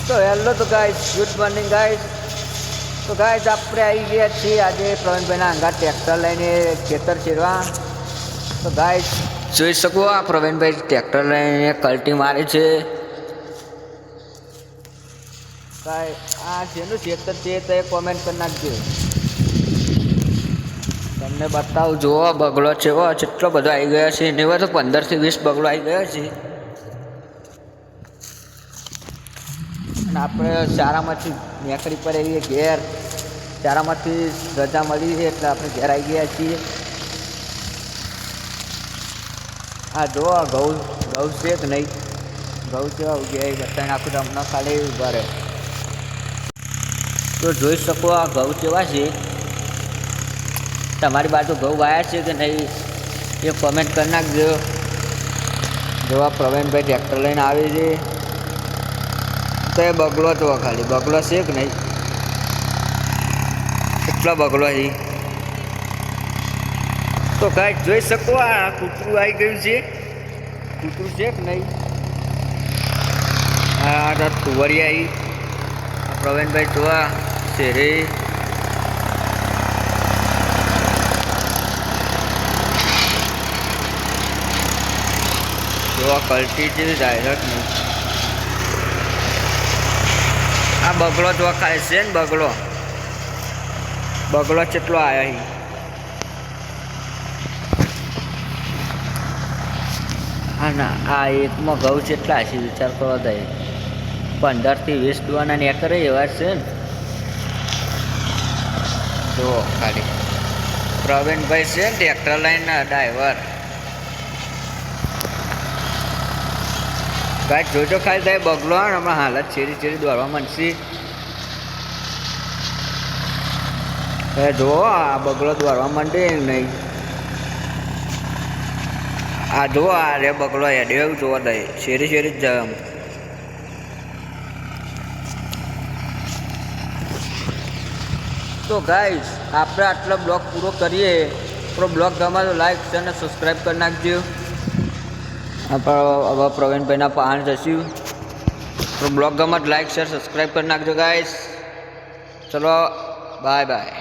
તો હેલો તો guys, good morning guys. તો ગાઈસ આપણે આવી ગયા છીએ આજે પ્રવીણભાઈના અંગા ટ્રેક્ટર લઈને ખેતર ચીરવા. તો ગાઈસ જોઈ શકો આ પ્રવીણભાઈ ટ્રેક્ટર લઈને કલ્ટી મારે છે. ગાઈસ આ જેનું ખેતર છે તે કોમેન્ટ કરી નાખજો. તમને બતાવું, જુઓ બગલો છે કેટલો બધો આવી ગયો છે. એવા તો 15 થી 20 બગલો આવી ગયા છે. અને આપણે શાળામાંથી નીકળી પર આવીએ ઘેર. શાળામાંથી રજા મળી છે એટલે આપણે ઘેર આવી ગયા છીએ. આ જો ઘઉં છે કે નહીં, ઘઉં કેવા ઉગ્યા એ બતાવી નાખું તો હમણાં ખાલી ઉભા રહે. તો જોઈ શકો આ ઘઉં કેવા છે. તમારી બાજુ ઘઉં વાયા છે કે નહીં એ કોમેન્ટ કરી નાખજો. જોવા પ્રવીણભાઈ ટ્રેક્ટર લઈને આવે છે. તો એ બગલો તો ખાલી બગલો છે કે નહીં, કેટલો બગલો છે. તો કાંઈ જોઈ શકો આ કૂતરું આવી ગયું છે. કૂતરું છે કે નહીં. આ તુવરી આવી પ્રવીણભાઈ જોવા શેરે. જોવા કલ્ટી છે ડાયરેક્ટ નહીં. આ બગલો તો ખાય છે ને બગલો કેટલો આવ્યો અહીં. હા ના, આ એકમાં ઘઉં કેટલા છે વિચાર કરો તો 15 થી 20 દુવાના નેકરે એવા છે ને. જુઓ ખાલી પ્રવીણભાઈ છે ને ટ્રેક્ટર લાઈનના ડ્રાઈવર. કાંઈ જોજો ખાલી થાય બગલો હમણાં હાલત ચેરી દોડવા માંડશે. જુઓ આ બગલો દોડવા માંડે નહીં. આ જુઓ આ રે બગલો હેડે એવું જોવા દે શેરી જ જાય. તો ગાઈસ આપણે આટલો બ્લોગ પૂરો કરીએ. આપણો બ્લોગ ગમે તો લાઈક શેર અને સબસ્ક્રાઈબ કરી નાખજો. આપણે હવે પ્રવીણભાઈના પાન જશું. તો બ્લોગ ગમે તો લાઈક શેર સબસ્ક્રાઈબ કરી નાખજો ગાઈસ. ચલો બાય બાય.